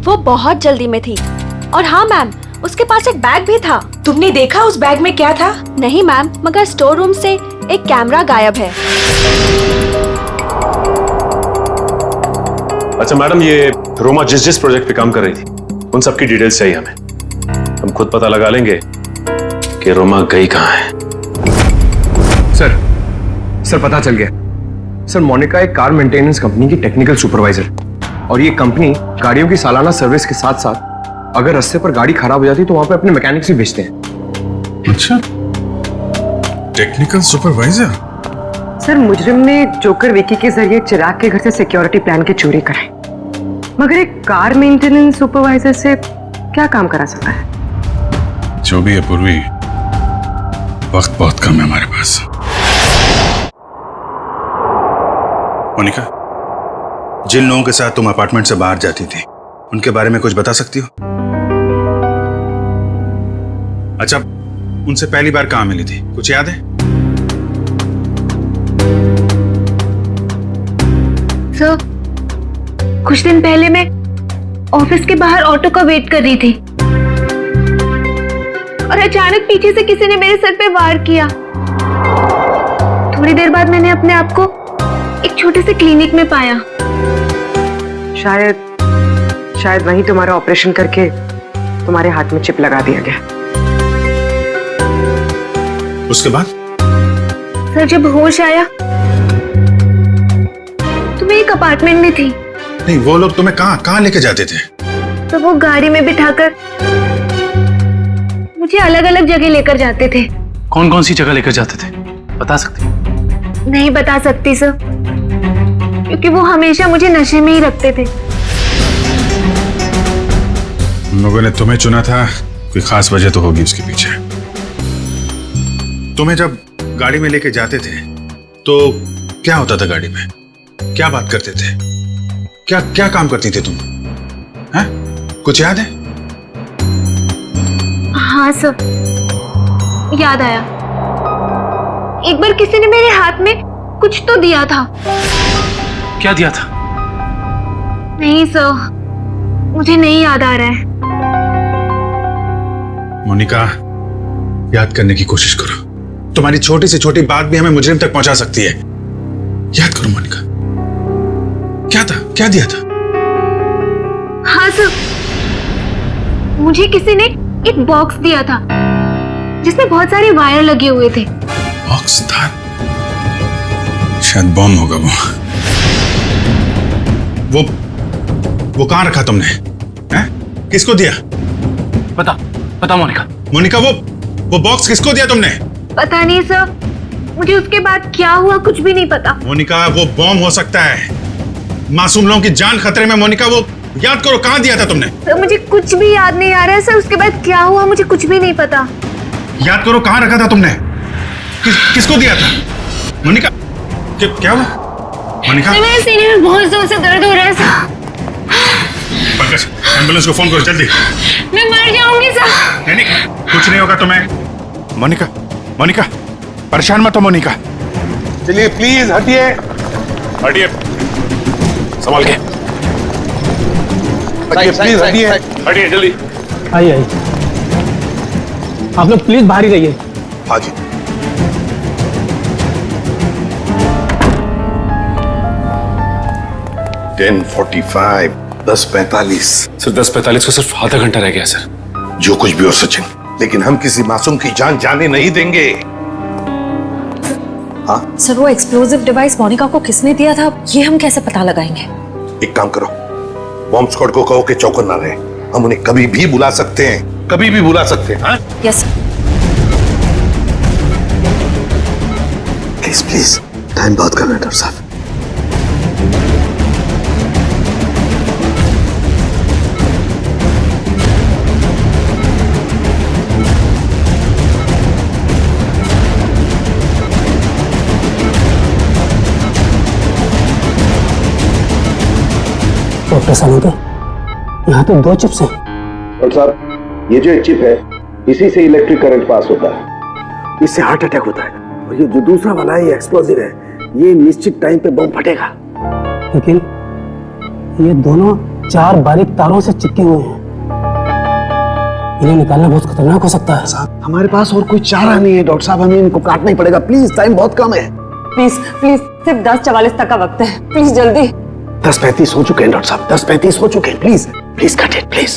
Speaker 14: वो बहुत जल्दी में थी। और हाँ मैम, उसके पास एक बैग भी था।
Speaker 5: तुमने देखा उस बैग में क्या था?
Speaker 14: नहीं मैम, मगर स्टोर रूम से एक कैमरा गायब है।
Speaker 7: अच्छा मैडम, ये रोमा जिस जिस प्रोजेक्ट पे काम कर रही थी उन सब की डिटेल्स चाहिए हमें। हम खुद पता लगा लेंगे कि रोमा गई कहाँ है।
Speaker 2: सर पता चल गया। सर मोनिका एक कार मेंटेनेंस कंपनी की टेक्निकल सुपरवाइजर, और ये कंपनी गाड़ियों की सालाना सर्विस के साथ साथ अगर रास्ते पर गाड़ी खराब हो जाती तो वहां पे अपने मैकेनिक्स भी भेजते हैं।
Speaker 8: अच्छा, टेक्निकल सुपरवाइजर।
Speaker 11: सर मुजरिम ने जोकर विकी के जरिए चिराग के घर से सिक्योरिटी प्लान की चोरी कराई, मगर एक कार मेंटेनेंस सुपरवाइजर से क्या काम करा सकता है?
Speaker 8: जो भी है पूर्वी, वक्त बहुत कम है हमारे पास। मोनिका, जिन लोगों के साथ तुम अपार्टमेंट से बाहर जाती थी उनके बारे में कुछ बता सकती हो? अच्छा, उनसे पहली बार कहां मिली थी, कुछ याद है?
Speaker 1: सर कुछ दिन पहले मैं ऑफिस के बाहर ऑटो का वेट कर रही थी और अचानक पीछे से किसी ने मेरे सर पे वार किया। थोड़ी देर बाद मैंने अपने आप को एक छोटे से क्लिनिक में पाया।
Speaker 11: शायद वहीं तुम्हारा ऑपरेशन करके तुम्हारे हाथ में चिप लगा दिया गया।
Speaker 8: उसके बाद?
Speaker 1: सर जब होश आया तो मैं एक अपार्टमेंट में थी।
Speaker 8: नहीं, वो लोग तुम्हें कहां लेके जाते थे?
Speaker 1: तो वो गाड़ी में बिठाकर मुझे अलग अलग जगह लेकर जाते थे।
Speaker 9: कौन कौन सी जगह लेकर जाते थे, बता सकती?
Speaker 1: नहीं बता सकती सर, क्योंकि वो हमेशा मुझे नशे में ही रखते थे।
Speaker 8: उन लोगों ने तुम्हें चुना था, कोई खास वजह तो होगी उसके पीछे। तुम्हें जब गाड़ी में लेके जाते थे तो क्या होता था गाड़ी में? क्या बात करते थे? क्या काम करती थी तुम? हैं? कुछ याद है?
Speaker 1: हाँ सर, याद आया। एक बार किसी ने मेरे हाथ में कुछ तो दिया था।
Speaker 9: क्या दिया था?
Speaker 1: नहीं सर, मुझे नहीं याद आ रहा है।
Speaker 8: मोनिका, याद करने की कोशिश करो। तुम्हारी छोटी से छोटी बात भी हमें मुजरिम तक पहुंचा सकती है। याद करो मोनिका, क्या था, क्या दिया था?
Speaker 1: हाँ सर, मुझे किसी ने एक बॉक्स दिया था जिसमें बहुत सारे वायर लगे हुए थे।
Speaker 8: बॉक्स था? शायद बॉम्ब होगा वो कहां रखा तुमने? हैं? किसको दिया?
Speaker 9: पता मोनिका,
Speaker 8: वो बॉक्स किसको दिया तुमने?
Speaker 1: पता नहीं सर, मुझे उसके बाद क्या हुआ कुछ भी नहीं पता।
Speaker 8: मोनिका, वो बॉम्ब हो सकता है, मासूम लोगों की जान खतरे में। मोनिका, वो याद करो, कहां दिया था तुमने?
Speaker 1: सर मुझे कुछ भी याद नहीं आ रहा है सर, उसके बाद क्या हुआ मुझे कुछ भी नहीं पता।
Speaker 8: याद करो, कहां रखा था तुमने? किसको दिया था? मोनिका, क्या हुआ? मोनिका,
Speaker 1: मेरे सीने में बहुत जोर से दर्द हो रहा है सर।
Speaker 8: पंकज, एम्बुलेंस को फोन करो जल्दी।
Speaker 1: मैं मर जाऊंगी सर।
Speaker 8: नहीं, कुछ नहीं होगा तुम्हें। मोनिका, परेशान मत हो मोनिका, चलिए प्लीज हटिए, हटिए, संभाल के हटिए, प्लीज हटिए, हटिए जल्दी।
Speaker 17: आइए आइए, आप लोग प्लीज बाहर ही रहिए।
Speaker 8: हाँ जी।
Speaker 7: टेन 45, 10:45।
Speaker 8: सर 10:45 को सिर्फ आधा घंटा रह गया सर।
Speaker 7: जो कुछ भी हो सचिन, लेकिन हम किसी मासूम की जान जाने नहीं देंगे। हाँ
Speaker 16: सर, वो एक्सप्लोजिव डिवाइस मोनिका को किसने दिया था, ये हम कैसे पता लगाएंगे?
Speaker 7: एक काम करो, बॉम्ब स्क्वाड को कहो कि चौकन ना रहे। हम उन्हें कभी भी बुला सकते हैं, कभी भी बुला सकते हैं। हाँ
Speaker 16: यस।
Speaker 7: प्लीज प्लीज, टाइम बहुत कम है डॉक्टर साहब।
Speaker 17: डॉक्टर सालुंके, यहाँ तो 2 चिप्स हैं।
Speaker 7: डॉक्टर साहब, ये जो एक चिप है, इसी से इलेक्ट्रिक करंट पास होता है, इससे हार्ट अटैक होता है। और ये जो दूसरा वाला है, ये एक्सप्लोजिव है, ये निश्चित टाइम पे बम फटेगा।
Speaker 17: लेकिन ये दोनों 4 बारीक तारों से चिपके हुए हैं, इन्हें निकालना बहुत खतरनाक हो सकता है।
Speaker 7: साहब, हमारे पास और कोई चारा नहीं है डॉक्टर साहब, हमें इनको काटना ही पड़ेगा। प्लीज, टाइम बहुत कम है।
Speaker 11: प्लीज प्लीज, सिर्फ 10:44 तक का वक्त है, प्लीज जल्दी।
Speaker 7: 10:35 हो चुके हैं डॉक्टर साहब, 10:35 हो चुके हैं। Please please cut it please.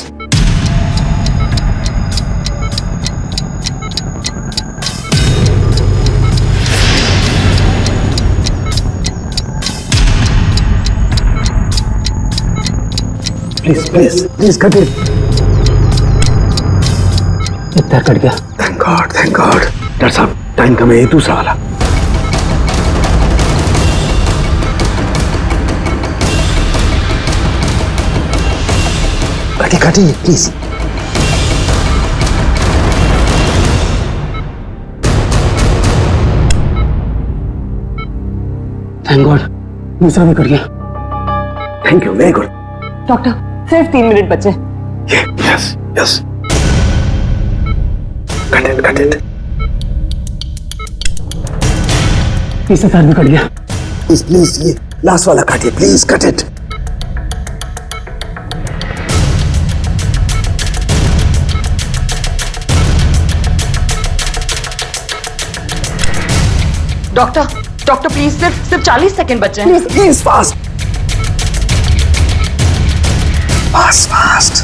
Speaker 7: Please please please cut it.
Speaker 17: इतना कट गया।
Speaker 7: Thank God, thank God. Doctor साहब, टाइम कम है, ये दूसरा वाला। काटिए प्लीज।
Speaker 17: थैंक गॉड, दूसरा भी कट गया।
Speaker 7: Thank you, very good.
Speaker 11: Doctor, सिर्फ 3 मिनट बचे।
Speaker 7: Yes yes, cut it cut it.
Speaker 17: तीसरा तार भी कट गया।
Speaker 7: प्लीज प्लीज, ये लास्ट वाला काटिए please, cut it.
Speaker 11: Doctor doctor please, सिर्फ 40 सेकंड बचे हैं।
Speaker 7: Please please, fast fast fast.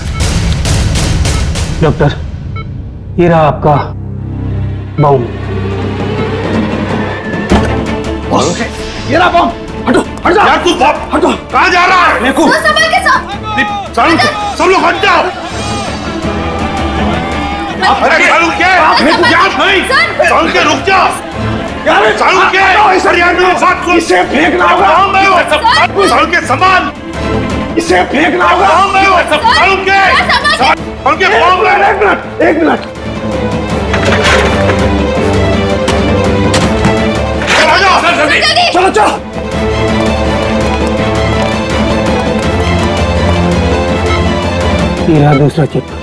Speaker 17: Doctor, ये रहा आपका बम।
Speaker 7: ये रहा बम। हटो हट जाओ यार, तू हटो। कहाँ जा रहा है? देखो
Speaker 14: संभाल के साथ।
Speaker 7: सब लोग हट जाओ। अरे सालू के सालू के रुक जा यार, सालू के इसे फेंकना होगा। सालू के सामान इसे फेंकना होगा। सालू के एक मिनट। चलो चलो।
Speaker 17: ये रहा दूसरा चिप।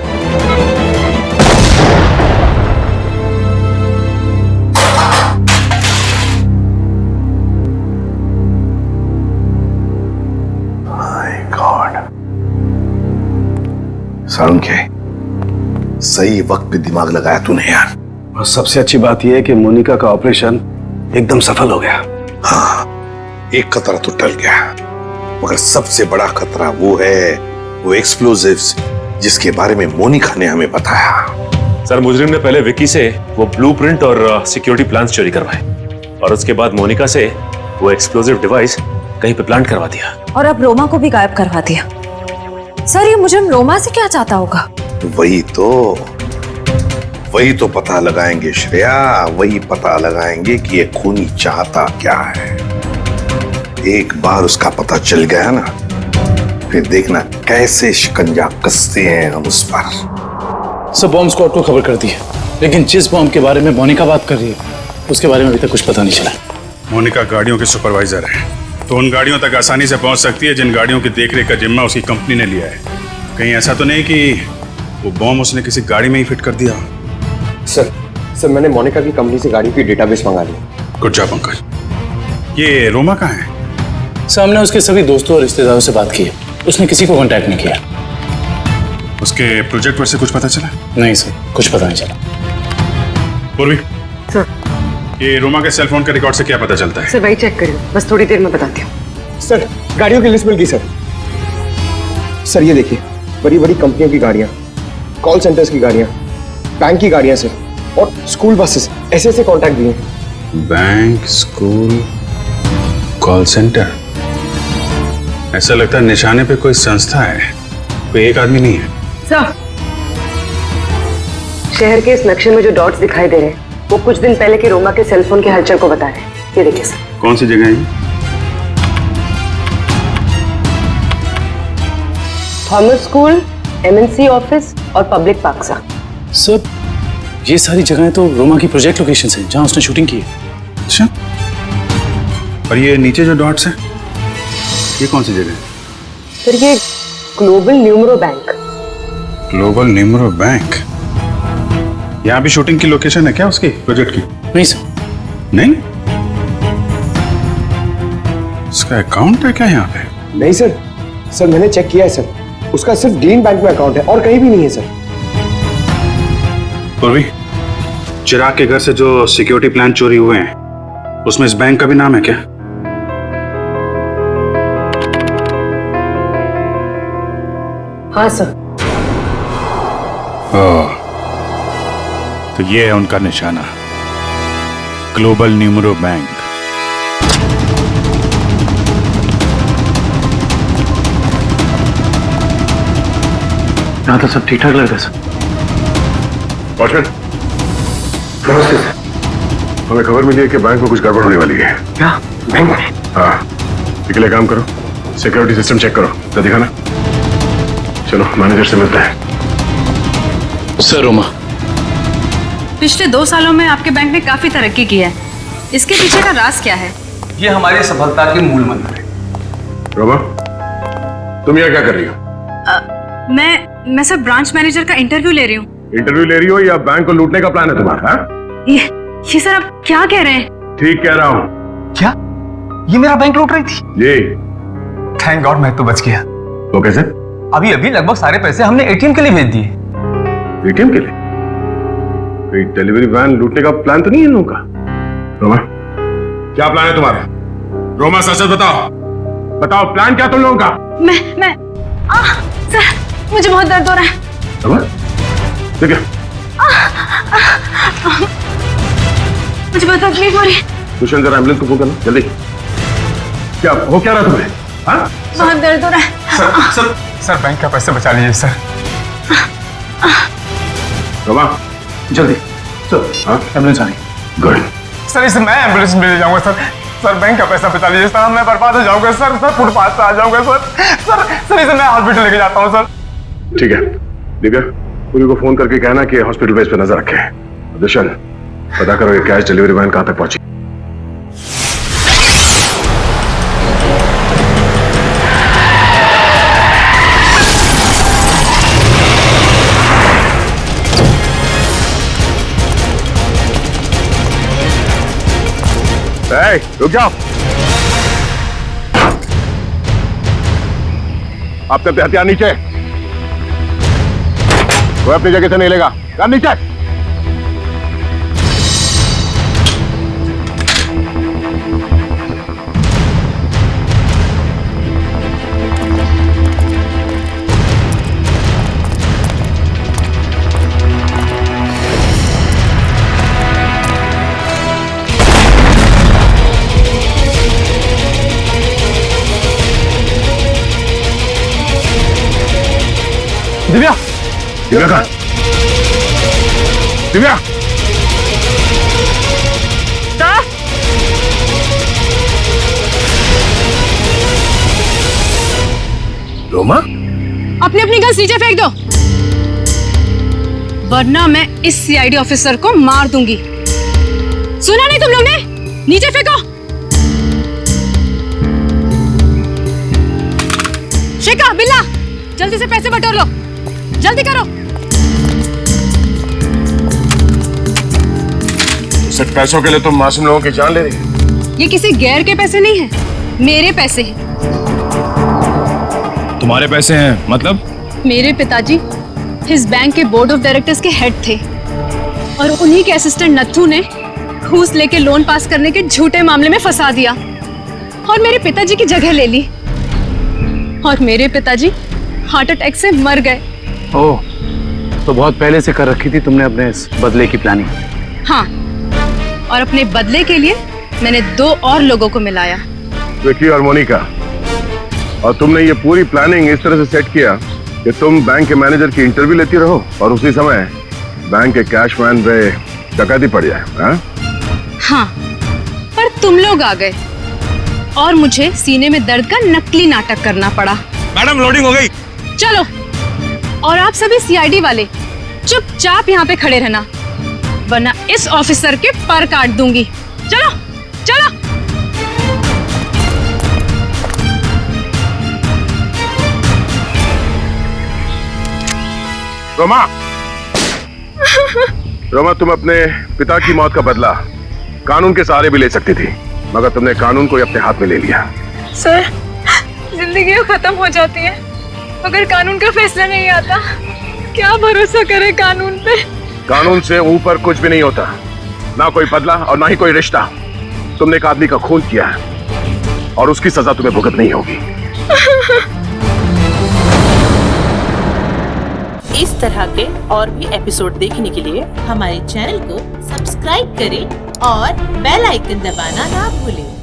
Speaker 7: सालुंके, सही वक्त पे दिमाग लगाया तूने यार।
Speaker 18: और सबसे अच्छी बात यह है कि मोनिका का ऑपरेशन एकदम सफल हो गया।
Speaker 7: हाँ, एक खतरा तो टल गया, मगर सबसे बड़ा खतरा वो है, वो एक्सप्लोजिव्स जिसके बारे में मोनिका ने हमें बताया।
Speaker 19: सर, मुजरिम ने पहले विक्की से वो ब्लूप्रिंट और सिक्योरिटी प्लान्स चोरी करवाए और उसके बाद मोनिका से वो एक्सप्लोजिव डिवाइस कहीं पे प्लांट करवा दिया
Speaker 16: और अब रोमा को भी गायब करवा दिया। सर, ये मुजरिम रोमा से क्या चाहता होगा?
Speaker 7: वही तो पता लगाएंगे श्रेया, वही पता लगाएंगे कि ये खूनी चाहता क्या है। एक बार उसका पता चल गया ना, फिर देखना कैसे शिकंजा कसते हैं हम उस पर।
Speaker 9: सब बॉम्ब स्क्वाड को खबर कर दी है, लेकिन जिस बॉम्ब के बारे में मोनिका बात कर रही है उसके बारे में अभी तक कुछ पता नहीं चला।
Speaker 8: मोनिका गाड़ियों के सुपरवाइजर है, तो उन गाड़ियों तक आसानी से पहुंच सकती है जिन गाड़ियों की देखरेख का जिम्मा उसकी कंपनी ने लिया है। कहीं ऐसा तो नहीं कि वो बॉम्ब उसने किसी गाड़ी में ही फिट कर दिया?
Speaker 2: सर मैंने मोनिका की कंपनी से गाड़ी की डेटाबेस मंगा ली।
Speaker 8: Good job Pankaj. ये रोमा कहाँ है?
Speaker 9: सामने उसके सभी दोस्तों और रिश्तेदारों से बात की है, उसने किसी को कांटेक्ट नहीं किया।
Speaker 8: उसके प्रोजेक्ट पर से कुछ पता चला?
Speaker 9: नहीं सर, कुछ पता नहीं चला।
Speaker 8: पूर्वी
Speaker 11: सर,
Speaker 8: ये रोमा के सेल फोन के रिकॉर्ड से क्या पता चलता है?
Speaker 11: सर वही चेक करिए, बस थोड़ी देर में बताती हूँ।
Speaker 2: सर गाड़ियों की लिस्ट मिल गई सर। सर ये देखिए, बड़ी बड़ी कंपनियों की गाड़ियां, कॉल सेंटर्स की गाड़ियां, बैंक की गाड़ियां सर, और स्कूल बसेस, ऐसे ऐसे कॉन्टैक्ट दिए।
Speaker 8: Bank, school, call centre. ऐसा लगता है निशाने पे कोई संस्था है, कोई एक आदमी नहीं है।
Speaker 11: सर, शहर के इस नक्शे में जो डॉट्स दिखाई दे रहे हैं वो कुछ दिन पहले के रोमा के सेलफोन के हलचल को बता रहे हैं। ये देखिए सर।
Speaker 8: कौन सी जगह है?
Speaker 11: थॉमस स्कूल, एमएनसी ऑफिस और पब्लिक पार्क
Speaker 9: सर, ये सारी जगहें तो रोमा की प्रोजेक्ट लोकेशंस हैं जहां उसने शूटिंग की है।
Speaker 8: अच्छा, और ये नीचे जो डॉट्स हैं, ये कौन सी जगह है?
Speaker 11: सर ये global numero bank.
Speaker 8: Global numero bank? यहाँ भी शूटिंग की लोकेशन है क्या उसकी प्रोजेक्ट की?
Speaker 9: नहीं सर।
Speaker 8: नहीं? उसका अकाउंट है क्या यहाँ पे?
Speaker 2: नहीं सर, सर मैंने चेक किया है सर, उसका सिर्फ ग्रीन बैंक में अकाउंट है और कहीं भी नहीं है सर।
Speaker 8: पूर्वी, चिराग के घर से जो सिक्योरिटी प्लान चोरी हुए हैं उसमें इस बैंक का भी नाम है क्या?
Speaker 11: हाँ सर।
Speaker 8: ओह, तो ये है उनका निशाना, ग्लोबल न्यूमरो बैंक।
Speaker 9: यहाँ तो सब ठीक ठाक लग रहा है सर।
Speaker 18: वॉचमैन, नमस्ते सर। हमें खबर मिली है कि बैंक में कुछ गड़बड़ होने वाली है।
Speaker 2: क्या बैंक में?
Speaker 18: हाँ, इसके लिए काम करो, सिक्योरिटी सिस्टम चेक करो, तो दिखाना। चलो मैनेजर से मिलते हैं।
Speaker 9: सर रोमा,
Speaker 16: पिछले 2 सालों में आपके बैंक ने काफी तरक्की की है, इसके पीछे का राज क्या है?
Speaker 15: ये हमारी सफलता के मूल मंत्र है।
Speaker 18: रोमा, तुम यहाँ क्या कर रही हो?
Speaker 16: मैं सर ब्रांच मैनेजर का इंटरव्यू ले रही हूँ।
Speaker 18: इंटरव्यू ले रही हो या बैंक को लूटने का प्लान है तुम्हारा? हाँ?
Speaker 16: ये सर आप क्या कह रहे हैं?
Speaker 18: ठीक कह रहा हूँ।
Speaker 15: क्या ये मेरा बैंक लूट रही थी?
Speaker 18: जी।
Speaker 15: थैंक गॉड मैं तो बच गया।
Speaker 18: वो कैसे?
Speaker 15: अभी लगभग सारे पैसे हमने एटीएम के लिए भेज दिए।
Speaker 18: एटीएम के लिए? कोई डिलीवरी वैन लूटने का प्लान तो नहीं है इन लोगों का? रोमा, क्या प्लान है तुम्हारा? रोमा सच बताओ, बताओ प्लान क्या तुम लोगों का?
Speaker 16: मैं सर मुझे बहुत दर्द हो रहा है।
Speaker 18: रोमा, देखिए।
Speaker 16: मुझे बहुत तकलीफ हो रही है।
Speaker 18: दुष्यंत जरा एम्बुलेंस को फोन करना जल्दी। क्या हो क्या रहा तुम्हें? हाँ?
Speaker 16: बहुत दर्द हो रहा है।
Speaker 15: सर बैंक का पैसे बचा लीजिए सर।
Speaker 18: रोमा,
Speaker 9: जल्दी चलो।
Speaker 18: हाँ?
Speaker 9: एम्बुलेंस आ रही।
Speaker 18: गुड।
Speaker 15: सर इसे मैं एम्बुलेंस में ले जाऊंगा सर। सर बैंक का पैसा बचा लीजिए सर, मैं बर्बाद हो जाऊंगा सर। सर फुटपाथ पे आ जाऊंगा सर इसे मैं हॉस्पिटल लेके जाता हूँ सर।
Speaker 18: ठीक है दिव्या, पूरी को फोन करके कहना कि हॉस्पिटल बेस पे नजर रखे। दुष्यंत, पता करो ये कैश डिलीवरी वैन कहां तक पहुंची। रुक जाओ, आप तब हथियार नीचे, कोई अपनी जगह से नहीं लेगा। यार नीचे।
Speaker 15: दिव्या,
Speaker 18: दिव्या कहाँ? दिव्या, रोमा,
Speaker 16: अपनी अपनी गन नीचे फेंक दो, वरना मैं इस सीआईडी ऑफिसर को मार दूंगी। सुना नहीं तुम लोग ने? नीचे फेंको। शेखा, बिल्ला, जल्दी से पैसे बटोर लो, जल्दी करो।
Speaker 18: सिर्फ पैसों के लिए तुम मासूम लोगों की जान ले रही हो?
Speaker 16: ये किसी गैर के पैसे नहीं है, मेरे पैसे हैं।
Speaker 20: तुम्हारे पैसे हैं मतलब?
Speaker 16: मेरे पिताजी इस बैंक के बोर्ड ऑफ डायरेक्टर्स के हेड थे और उन्हीं के असिस्टेंट नत्थू ने घूस लेके लोन पास करने के झूठे मामले में फंसा दिया और मेरे पिताजी की जगह ले ली और मेरे पिताजी हार्ट अटैक से मर गए।
Speaker 9: ओह, तो बहुत पहले से कर रखी थी तुमने अपने इस बदले की प्लानिंग?
Speaker 16: हाँ, और अपने बदले के लिए मैंने 2 और लोगों को मिलाया,
Speaker 18: विकी और मोनिका। और तुमने ये पूरी प्लानिंग इस तरह से सेट किया कि तुम बैंक के मैनेजर की इंटरव्यू लेती रहो और उसी समय बैंक के कैशमैन पे डकैती पड़ जाए।
Speaker 16: हाँ, पर तुम लोग आ गए और मुझे सीने में दर्द का नकली नाटक करना पड़ा।
Speaker 20: मैडम लोडिंग हो गई।
Speaker 16: चलो, और आप सभी सीआईडी वाले चुपचाप यहाँ पे खड़े रहना, वरना इस ऑफिसर के पर काट दूंगी। चलो चलो।
Speaker 18: रोमा, रोमा, तुम अपने पिता की मौत का बदला कानून के सहारे भी ले सकती थी, मगर तुमने कानून को अपने हाथ में ले लिया।
Speaker 5: सर, जिंदगी खत्म हो जाती है मगर कानून का फैसला नहीं आता। क्या भरोसा करे कानून पे?
Speaker 18: कानून से ऊपर कुछ भी नहीं होता, ना कोई बदला और ना ही कोई रिश्ता। तुमने एक आदमी का खून किया है और उसकी सजा तुम्हें भुगतनी होगी।
Speaker 21: इस तरह के और भी एपिसोड देखने के लिए हमारे चैनल को सब्सक्राइब करें और बेल आइकन दबाना ना भूलें।